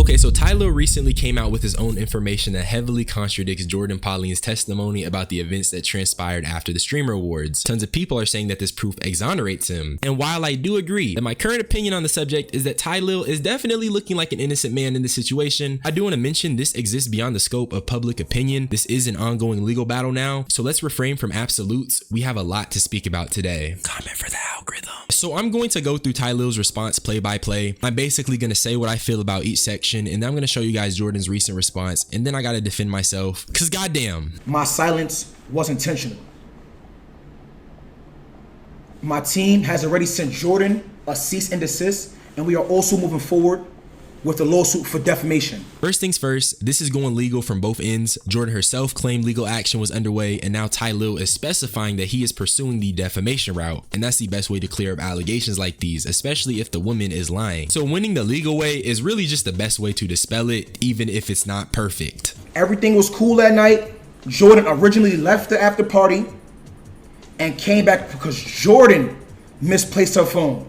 Okay, so Tylil recently came out with his own information that heavily contradicts Jordan Pauline's testimony about the events that transpired after the Streamer Awards. Tons of people are saying that this proof exonerates him. And while I do agree that my current opinion on the subject is that Tylil is definitely looking like an innocent man in this situation, I do want to mention this exists beyond the scope of public opinion. This is an ongoing legal battle now, so let's refrain from absolutes. We have a lot to speak about today. Comment for the algorithm. So I'm going to go through Tylil's response play by play. I'm basically going to say what I feel about each section, and then I'm going to show you guys Jordan's recent response, and then I got to defend myself, because goddamn. My silence was intentional. My team has already sent Jordan a cease and desist, and we are also moving forward with a lawsuit for defamation. First things first, this is going legal from both ends. Jordan herself claimed legal action was underway, and now Tylil is specifying that he is pursuing the defamation route, and that's the best way to clear up allegations like these, especially if the woman is lying. So winning the legal way is really just the best way to dispel it, even if it's not perfect. Everything was cool that night. Jordan originally left the after party and came back because Jordan misplaced her phone.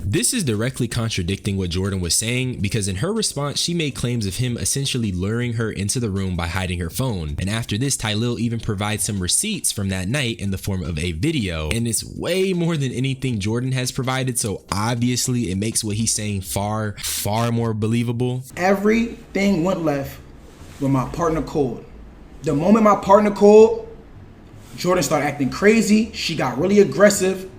This is directly contradicting what Jordan was saying, because in her response, she made claims of him essentially luring her into the room by hiding her phone. And after this, Tylil even provides some receipts from that night in the form of a video. And it's way more than anything Jordan has provided, so obviously it makes what he's saying far more believable. Everything went left when my partner called. The moment my partner called, Jordan started acting crazy. She got really aggressive.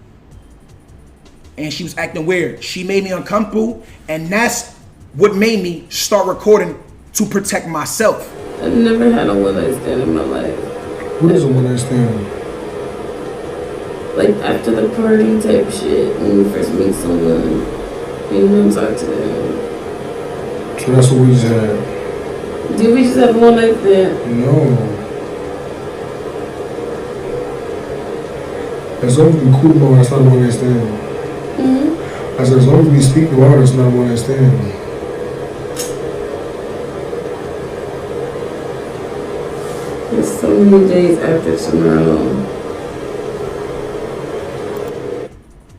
And she was acting weird. She made me uncomfortable, and that's what made me start recording to protect myself. I've never had a one-night stand in my life. What is a one-night stand? Like after the party type shit, when you first meet someone, you don't talk to them. So that's what we just had? Did we just have a one-night stand? No. As long as we cool about it, that's not a one-night stand. I said, as long as we speak the water, it's not one night stand. It's so many days after tomorrow.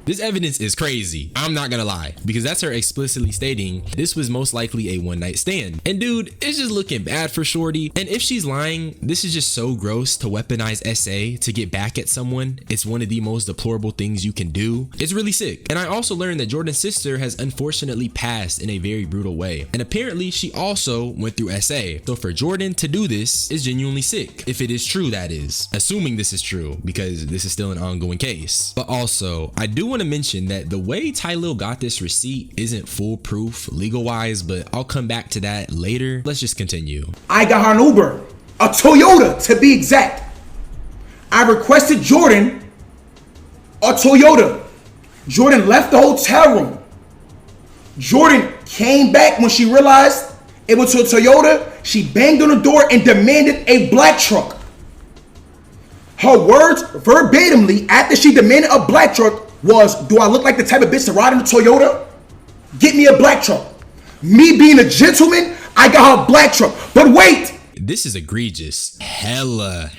This evidence is crazy. I'm not gonna lie, because that's her explicitly stating this was most likely a one-night stand. And dude, it's just looking bad for shorty. And if she's lying, this is just so gross to weaponize SA to get back at someone. It's one of the most deplorable things you can do. It's really sick. And I also learned that Jordan's sister has unfortunately passed in a very brutal way. And apparently she also went through SA. So for Jordan to do this is genuinely sick. If it is true, that is. Assuming this is true, because this is still an ongoing case. But also, I do want to mention that the way Tylil got this receipt isn't foolproof legal wise, but I'll come back to that later. Let's just continue. I got her an Uber, a Toyota to be exact. I requested Jordan a Toyota. Jordan left the hotel room. Jordan came back when she realized it was a Toyota. She banged on the door and demanded a black truck. Her words verbatimly after she demanded a black truck was, do I look like the type of bitch to ride in a Toyota? Get me a black truck. Me being a gentleman, I got her a black truck. But wait! This is egregious. Hella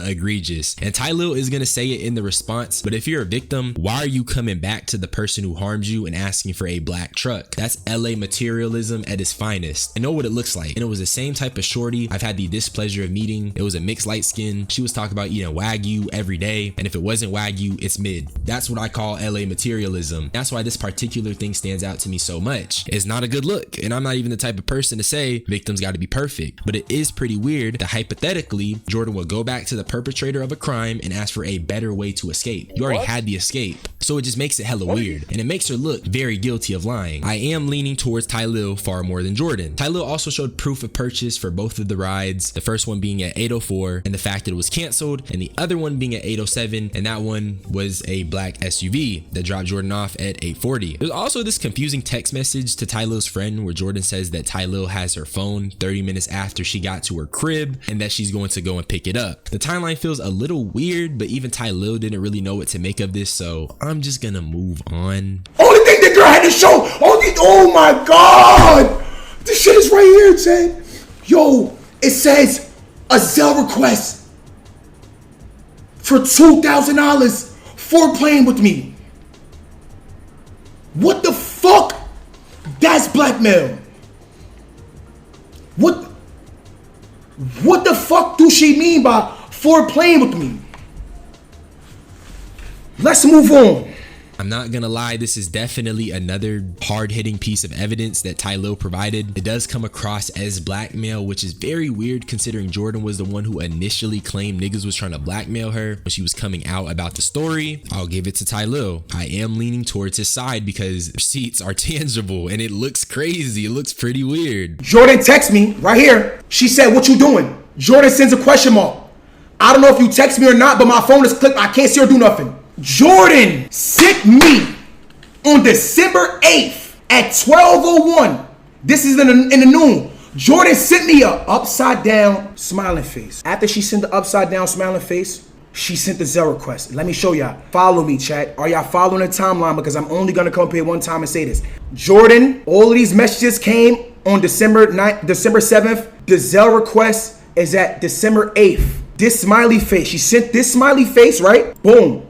egregious. And Tylil is gonna say it in the response, but if you're a victim, why are you coming back to the person who harmed you and asking for a black truck? That's LA materialism at its finest. I know what it looks like. And it was the same type of shorty I've had the displeasure of meeting. It was a mixed light skin. She was talking about eating Wagyu every day, and if it wasn't Wagyu, it's mid. That's what I call LA materialism. That's why this particular thing stands out to me so much. It's not a good look, and I'm not even the type of person to say victims gotta be perfect, but it is pretty weird that hypothetically Jordan would go back to the perpetrator of a crime and ask for a better way to escape. You already had the escape, so it just makes it hella weird, and it makes her look very guilty of lying. I am leaning towards Tylil far more than Jordan. Tylil also showed proof of purchase for both of the rides, the first one being at 8:04 and the fact that it was canceled, and the other one being at 8:07, and that one was a black SUV that dropped Jordan off at 8:40. There's also this confusing text message to Tylil's friend where Jordan says that Tylil has her phone 30 minutes after she got to her crib and that she's going to go and pick it up. The timeline feels a little weird, but even Tylil didn't really know what to make of this, so I'm just gonna move on. Only thing the girl had to show, oh my God! This shit is right here, it said. Yo, it says a Zelle request for $2,000 for playing with me. What the fuck? That's blackmail. What the fuck do she mean by for playing with me? Let's move on. I'm not gonna lie, this is definitely another hard-hitting piece of evidence that Tylil provided. It does come across as blackmail, which is very weird considering Jordan was the one who initially claimed niggas was trying to blackmail her when she was coming out about the story. I'll give it to Tylil. I am leaning towards his side because receipts are tangible and it looks crazy. It looks pretty weird. Jordan texts me right here. She said, "What you doing?" Jordan sends a question mark. I don't know if you text me or not, but my phone is clicked. I can't see or do nothing. Jordan sent me on December 8th at 12:01. This is in the noon. Jordan sent me a upside down smiling face. After she sent the upside down smiling face, she sent the Zelle request. Let me show y'all. Follow me, chat. Are y'all following the timeline? Because I'm only gonna come up here one time and say this. Jordan, all of these messages came on December 7th. The Zelle request is at December 8th. This smiley face. She sent this smiley face, right? Boom.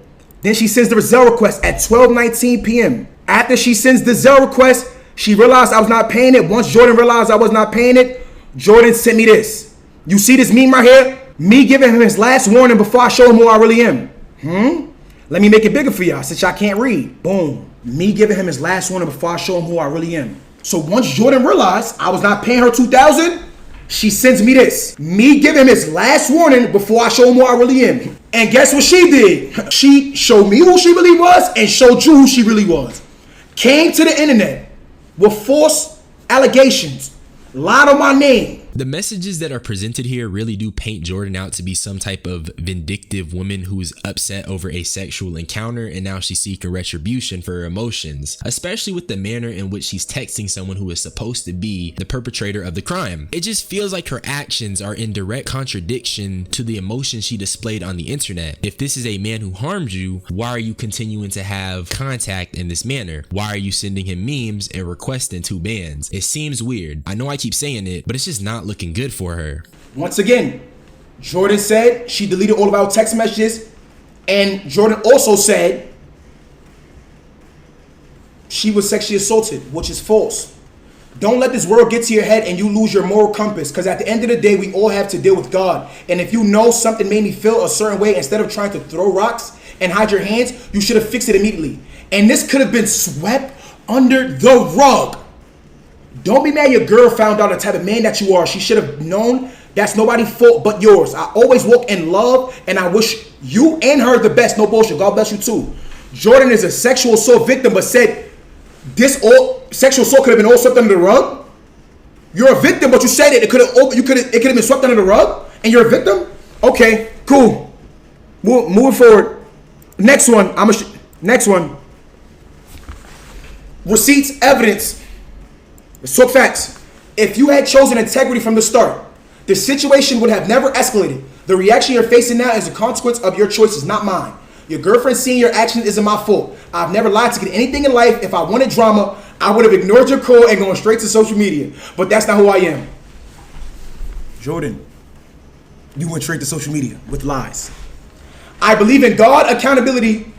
Then she sends the Zelle request at 12:19 p.m. After she sends the Zelle request, she realized I was not paying it. Once Jordan realized I was not paying it, Jordan sent me this. You see this meme right here? Me giving him his last warning before I show him who I really am. Let me make it bigger for y'all since y'all can't read. Boom. Me giving him his last warning before I show him who I really am. So once Jordan realized I was not paying her $2,000, she sends me this. Me giving him his last warning before I show him who I really am. And guess what she did? She showed me who she really was and showed you who she really was. Came to the internet with false allegations. Lied on my name. The messages that are presented here really do paint Jordan out to be some type of vindictive woman who's upset over a sexual encounter and now she's seeking retribution for her emotions, especially with the manner in which she's texting someone who is supposed to be the perpetrator of the crime. It just feels like her actions are in direct contradiction to the emotion she displayed on the internet. If this is a man who harmed you, why are you continuing to have contact in this manner? Why are you sending him memes and requesting 2 bands? It seems weird. I know I keep saying it, but it's just not looking good for her. Once again, Jordan said she deleted all of our text messages, and Jordan also said she was sexually assaulted, which is false. Don't let this world get to your head and you lose your moral compass, because at the end of the day, we all have to deal with God. And if you know something made me feel a certain way, instead of trying to throw rocks and hide your hands, you should have fixed it immediately. And this could have been swept under the rug. Don't be mad your girl found out the type of man that you are. She should have known that's nobody's fault but yours. I always walk in love and I wish you and her the best. No bullshit. God bless you too. Jordan is a sexual assault victim, but said this all sexual assault could have been all swept under the rug. You're a victim, but you said it could have been swept under the rug and you're a victim? Okay, cool. Moving forward. Next one. Next one. Receipts, evidence. Let's talk facts. If you had chosen integrity from the start, the situation would have never escalated. The reaction you're facing now is a consequence of your choices, not mine. Your girlfriend seeing your actions isn't my fault. I've never lied to get anything in life. If I wanted drama, I would have ignored your call and gone straight to social media. But that's not who I am. Jordan, you went straight to social media with lies. I believe in God, accountability,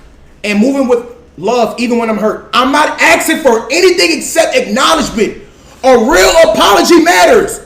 and moving with love even when I'm hurt. I'm not asking for anything except acknowledgement. A real apology matters.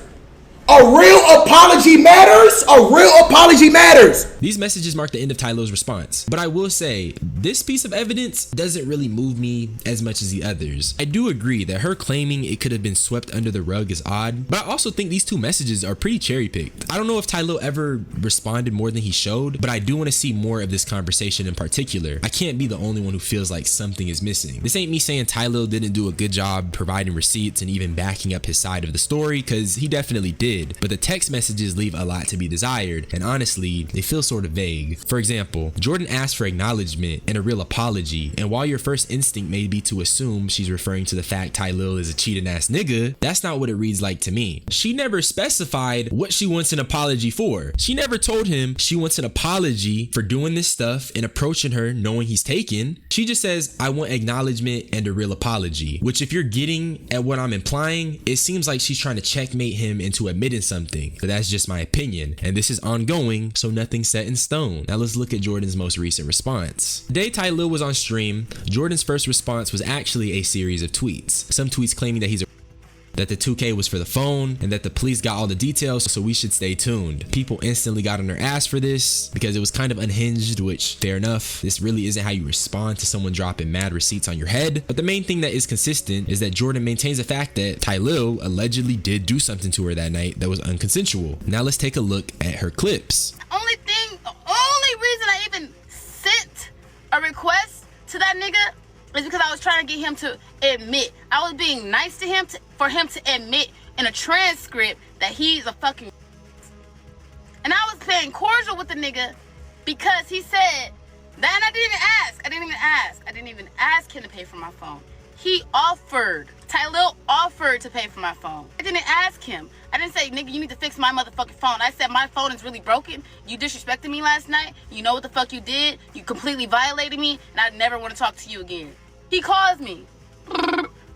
A real apology matters. A real apology matters. These messages mark the end of Tylil's response, but I will say this piece of evidence doesn't really move me as much as the others. I do agree that her claiming it could have been swept under the rug is odd, but I also think these 2 messages are pretty cherry picked. I don't know if Tylil ever responded more than he showed, but I do want to see more of this conversation in particular. I can't be the only one who feels like something is missing. This ain't me saying Tylil didn't do a good job providing receipts and even backing up his side of the story, because he definitely did. But the text messages leave a lot to be desired, and honestly, they feel sort of vague. For example, Jordan asked for acknowledgement and a real apology, and while your first instinct may be to assume she's referring to the fact Tylil is a cheating ass nigga, that's not what it reads like to me. She never specified what she wants an apology for. She never told him she wants an apology for doing this stuff and approaching her knowing he's taken. She just says, I want acknowledgement and a real apology, which if you're getting at what I'm implying, it seems like she's trying to checkmate him into admitting something, but that's just my opinion, and this is ongoing, so nothing's set in stone. Now let's look at Jordan's most recent response. The day Tylil was on stream, Jordan's first response was actually a series of tweets. Some tweets claiming that he's a that the 2K was for the phone, and that the police got all the details, so we should stay tuned. People instantly got on their ass for this because it was kind of unhinged, which fair enough. This really isn't how you respond to someone dropping mad receipts on your head. But the main thing that is consistent is that Jordan maintains the fact that Tylil allegedly did do something to her that night that was unconsensual. Now let's take a look at her clips. The only reason I even sent a request to that nigga is because I was trying to get him to admit. I was being nice to him for him to admit in a transcript that he's a fucking. And I was playing cordial with the nigga because he said that, and I didn't even ask him to pay for my phone. He offered. Tylil offered to pay for my phone. I didn't ask him. I didn't say, nigga, you need to fix my motherfucking phone. I said, my phone is really broken. You disrespected me last night. You know what the fuck you did. You completely violated me, and I never want to talk to you again. He calls me.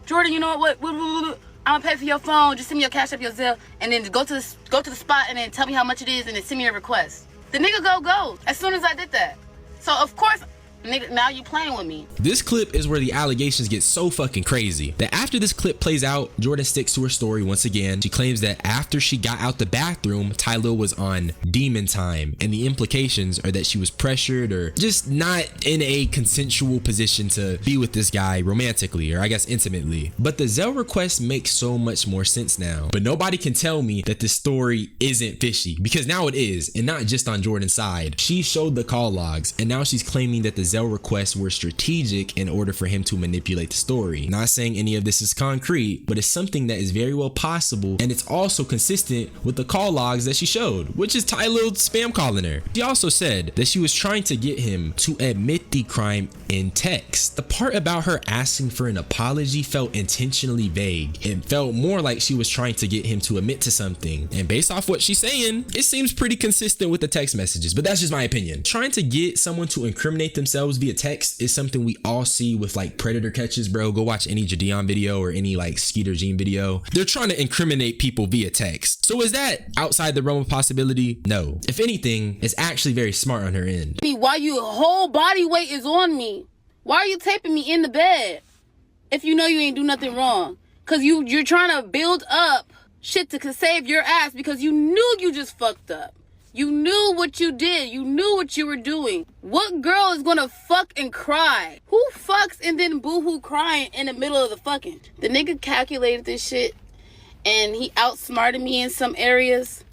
Jordan, you know what? I'm gonna pay for your phone. Just send me your Cash App, your Zelle, and then go to the spot and then tell me how much it is, and then send me a request. The nigga go. As soon as I did that. So of course, nigga, now you playing with me. This clip is where the allegations get so fucking crazy that after this clip plays out, Jordan sticks to her story once again. She claims that after she got out the bathroom, Tylil was on demon time, and the implications are that she was pressured or just not in a consensual position to be with this guy romantically, or I guess intimately. But the Zelle request makes so much more sense now. But nobody can tell me that this story isn't fishy, because now it is, and not just on Jordan's side. She showed the call logs, and now she's claiming that the Zelle requests were strategic in order for him to manipulate the story. Not saying any of this is concrete, but it's something that is very well possible, and it's also consistent with the call logs that she showed, which is Tylil spam calling her. She also said that she was trying to get him to admit the crime in text. The part about her asking for an apology felt intentionally vague. It felt more like she was trying to get him to admit to something, and based off what she's saying, it seems pretty consistent with the text messages, but that's just my opinion. Trying to get someone to incriminate themselves via text is something we all see with like predator catches, bro. Go watch any Jadeon video or any like Skeeter Jean video. They're trying to incriminate people via text. So is that outside the realm of possibility? No. If anything, it's actually very smart on her end. Why your whole body weight is on me? Why are you taping me in the bed if you know you ain't do nothing wrong? Cause you're trying to build up shit to save your ass because you knew you just fucked up. You knew what you did. You knew what you were doing. What girl is gonna fuck and cry? Who fucks and then boohoo crying in the middle of the fucking? The nigga calculated this shit and he outsmarted me in some areas.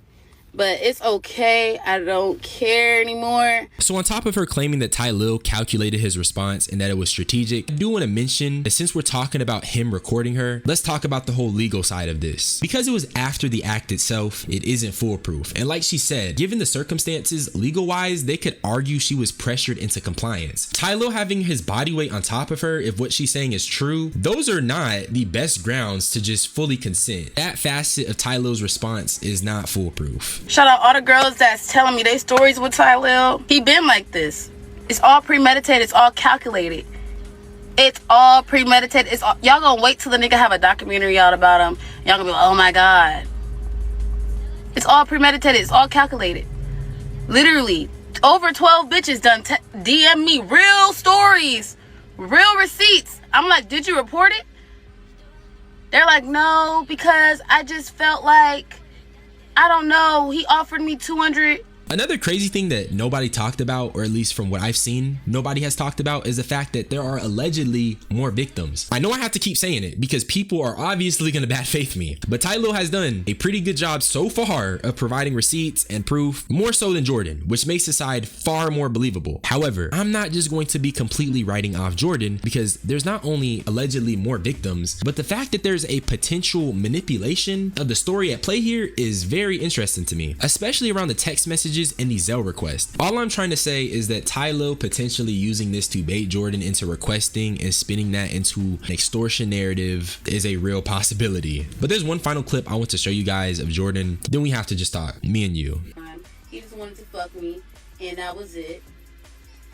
But it's okay. I don't care anymore. So on top of her claiming that Tylil calculated his response and that it was strategic, I do want to mention that since we're talking about him recording her, let's talk about the whole legal side of this. Because it was after the act itself, it isn't foolproof. And like she said, given the circumstances, legal-wise, they could argue she was pressured into compliance. Tylil having his body weight on top of her, if what she's saying is true, those are not the best grounds to just fully consent. That facet of Tylil's response is not foolproof. Shout out all the girls that's telling me their stories with Tylil. He been like this. It's all premeditated. It's all calculated. It's all premeditated. Y'all gonna wait till the nigga have a documentary out about him. Y'all gonna be like, oh my God. It's all premeditated. It's all calculated. Literally, over 12 bitches done DM me real stories, real receipts. I'm like, did you report it? They're like, no, because I just felt like, I don't know, he offered me 200. Another crazy thing that nobody talked about, or at least from what I've seen, nobody has talked about, is the fact that there are allegedly more victims. I know I have to keep saying it because people are obviously gonna bad faith me, but Tylil has done a pretty good job so far of providing receipts and proof, more so than Jordan, which makes his side far more believable. However, I'm not just going to be completely writing off Jordan because there's not only allegedly more victims, but the fact that there's a potential manipulation of the story at play here is very interesting to me, especially around the text messages in the Zelle request. All I'm trying to say is that Tylil potentially using this to bait Jordan into requesting and spinning that into an extortion narrative is a real possibility. But there's one final clip I want to show you guys of Jordan, then we have to just talk, me and you. He just wanted to fuck me, and that was it.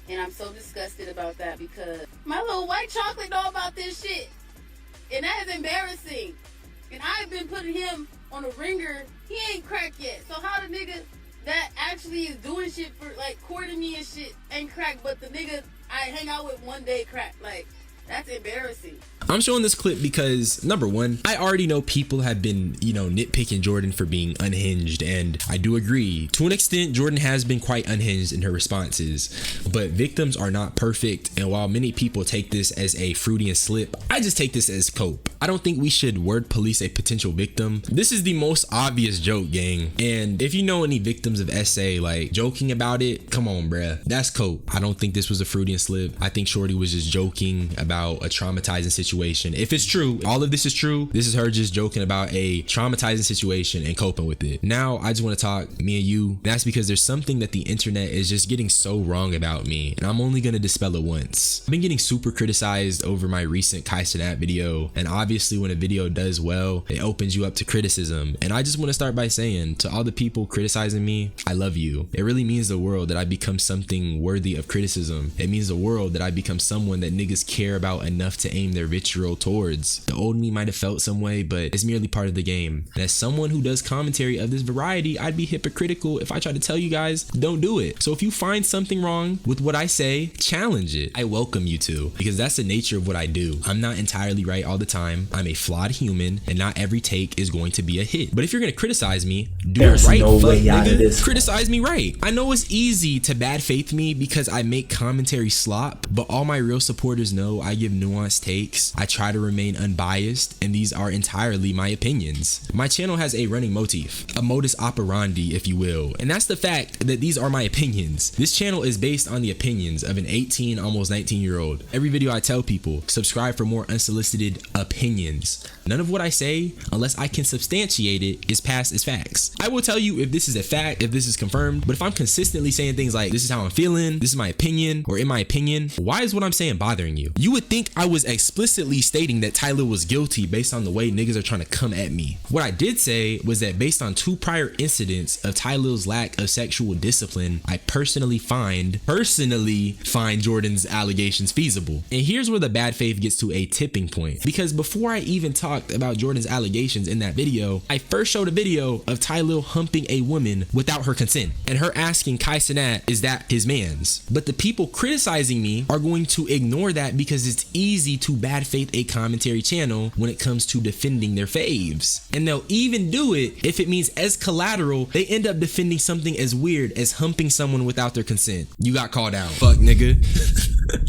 And I'm so disgusted about that because my little white chocolate know about this shit. And that is embarrassing. And I've been putting him on a ringer. He ain't cracked yet. So how the nigga that actually is doing shit for like courting me and shit ain't crack, but the nigga I hang out with one day crack? Like, that's embarrassing. I'm showing this clip because number one, I already know people have been, nitpicking Jordan for being unhinged, and I do agree. To an extent, Jordan has been quite unhinged in her responses, but victims are not perfect, and while many people take this as a Freudian slip, I just take this as cope. I don't think we should word police a potential victim. This is the most obvious joke, gang, and if you know any victims of SA, like, joking about it, come on, bruh, that's cope. I don't think this was a Freudian slip. I think Shorty was just joking about a traumatizing situation. If it's true, all of this is true, this is her just joking about a traumatizing situation and coping with it. Now, I just want to talk, me and you. That's because there's something that the internet is just getting so wrong about me, and I'm only gonna dispel it once. I've been getting super criticized over my recent Kai Cenat video, and obviously when a video does well, it opens you up to criticism. And I just want to start by saying to all the people criticizing me, I love you. It really means the world that I become something worthy of criticism. It means the world that I become someone that niggas care about enough to aim their vitriol towards. The old me might have felt some way, but it's merely part of the game. And as someone who does commentary of this variety, I'd be hypocritical if I try to tell you guys, don't do it. So if you find something wrong with what I say, challenge it. I welcome you to, because that's the nature of what I do. I'm not entirely right all the time. I'm a flawed human, and not every take is going to be a hit. But if you're gonna criticize me, do it right, fuck nigga. Criticize me right. I know it's easy to bad faith me because I make commentary slop, but all my real supporters know I give nuanced takes. I try to remain unbiased, and these are entirely my opinions. My channel has a running motif, a modus operandi, if you will, and that's the fact that these are my opinions. This channel is based on the opinions of an 18, almost 19-year-old. Every video I tell people, subscribe for more unsolicited opinions. None of what I say, unless I can substantiate it, is passed as facts. I will tell you if this is a fact, if this is confirmed, but if I'm consistently saying things like, this is how I'm feeling, this is my opinion, or in my opinion, why is what I'm saying bothering you? You would think I was explicitly stating that Tylil was guilty based on the way niggas are trying to come at me. What I did say was that based on 2 prior incidents of Tylil's lack of sexual discipline, I personally find Jordan's allegations feasible. And here's where the bad faith gets to a tipping point, because before I even talked about Jordan's allegations in that video, I first showed a video of Tylil humping a woman without her consent, and her asking Kai Cenat, is that his man's? But the people criticizing me are going to ignore that because it's easy to bad faith a commentary channel when it comes to defending their faves. And they'll even do it if it means as collateral they end up defending something as weird as humping someone without their consent. You got called out. Fuck nigga.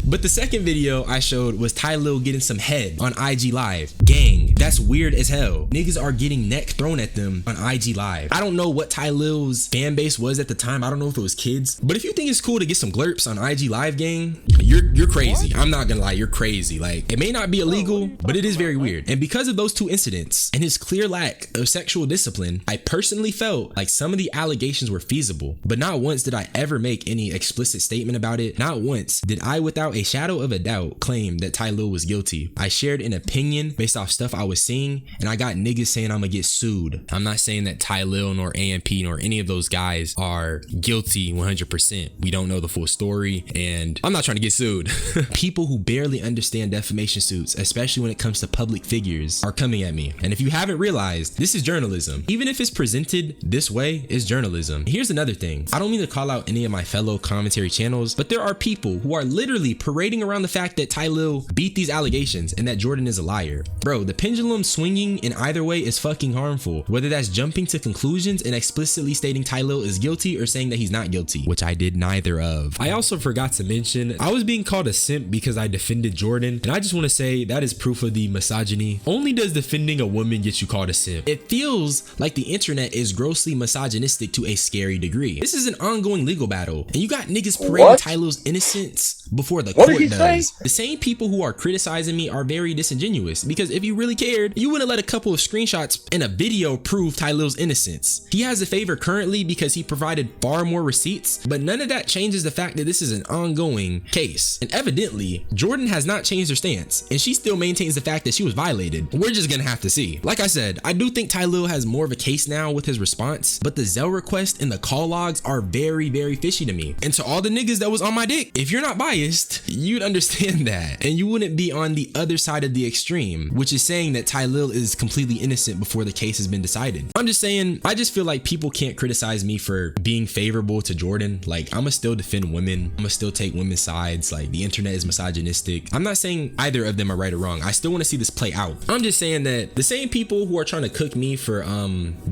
But the second video I showed was Tylil getting some head on IG Live. Gang, that's weird as hell. Niggas are getting neck thrown at them on IG Live. I don't know what Tylil's fan base was at the time. I don't know if it was kids. But if you think it's cool to get some glurps on IG Live, gang, you're crazy. I'm not gonna lie, you're crazy. Like, it may not be illegal, but it is very weird. And because of those 2 incidents and his clear lack of sexual discipline, I personally felt like some of the allegations were feasible. But not once did I ever make any explicit statement about it. Not once did I, without a shadow of a doubt, claim that Tylil was guilty. I shared an opinion based off stuff I was seeing, and I got niggas saying I'm gonna get sued. I'm not saying that Tylil nor AMP nor any of those guys are guilty 100%. We don't know the full story, and I'm not trying to get sued. People who barely understand defamation suits, especially when it comes to public figures, are coming at me. And if you haven't realized, this is journalism. Even if it's presented this way, it's journalism. Here's another thing. I don't mean to call out any of my fellow commentary channels, but there are people who are literally parading around the fact that Tylil beat these allegations and that Jordan is a liar. Bro, the pendulum swinging in either way is fucking harmful. Whether that's jumping to conclusions and explicitly stating Tylil is guilty or saying that he's not guilty, which I did neither of. I also forgot to mention, I was being called a simp because I defended Jordan, and I just want to say that is proof of the misogyny. Only does defending a woman get you called a simp. It feels like the internet is grossly misogynistic to a scary degree. This is an ongoing legal battle, and you got niggas parading Tylil's innocence before the court does. The same people who are criticizing me are very disingenuous, because if you really cared, you wouldn't let a couple of screenshots in a video prove Tylil's innocence. He has a favor currently because he provided far more receipts, but none of that changes the fact that this is an ongoing case. And evidently, Jordan has not changed her stance, and she still maintains the fact that she was violated. We're just gonna have to see. Like I said, I do think Tylil has more of a case now with his response, but the Zelle request and the call logs are very, very fishy to me. And to all the niggas that was on my dick, if you're not biased, biased, you'd understand that. And you wouldn't be on the other side of the extreme, which is saying that Tylil is completely innocent before the case has been decided. I'm just saying, I just feel like people can't criticize me for being favorable to Jordan. Like, I'ma still defend women. I'ma still take women's sides. Like, the internet is misogynistic. I'm not saying either of them are right or wrong. I still want to see this play out. I'm just saying that the same people who are trying to cook me for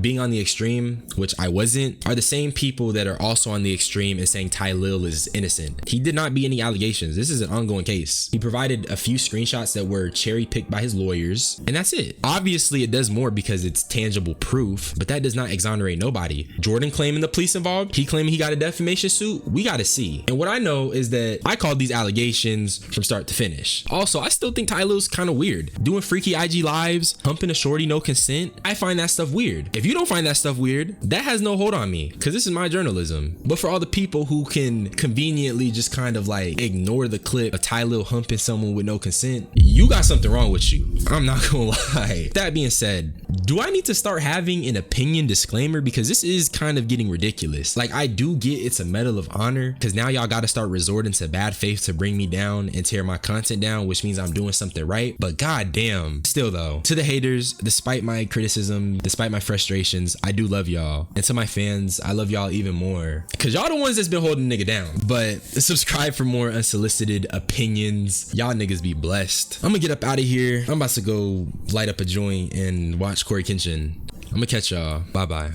being on the extreme, which I wasn't, are the same people that are also on the extreme and saying Tylil is innocent. He did not be any allegations. This is an ongoing case. He provided a few screenshots that were cherry picked by his lawyers, and that's it. Obviously, it does more because it's tangible proof, but that does not exonerate nobody. Jordan claiming the police involved, he claiming he got a defamation suit, we gotta see. And what I know is that I called these allegations from start to finish. Also, I still think Tylil's kind of weird. Doing freaky IG lives, humping a shorty, no consent. I find that stuff weird. If you don't find that stuff weird, that has no hold on me, because this is my journalism. But for all the people who can conveniently just kind of like ignore the clip of Tylil humping someone with no consent, you got something wrong with you. I'm not gonna lie. That being said, do I need to start having an opinion disclaimer? Because this is kind of getting ridiculous. Like, I do get it's a medal of honor, because now y'all gotta start resorting to bad faith to bring me down and tear my content down, which means I'm doing something right. But goddamn, still though, to the haters, despite my criticism, despite my frustrations, I do love y'all. And to my fans, I love y'all even more, because y'all the ones that's been holding nigga down. But subscribe for more unsolicited opinions. Y'all niggas be blessed. I'm gonna get up out of here. I'm about to go light up a joint and watch Corey Kenshin. I'm gonna catch y'all. Bye bye.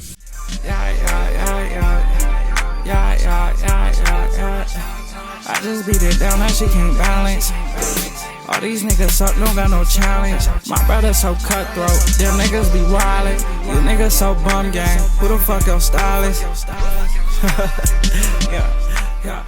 I just beat it down, now she can't balance. All these niggas suck, don't got no challenge. My brother so cutthroat, them niggas be wildin'. You niggas so bum gang, who the fuck your stylist? Yeah.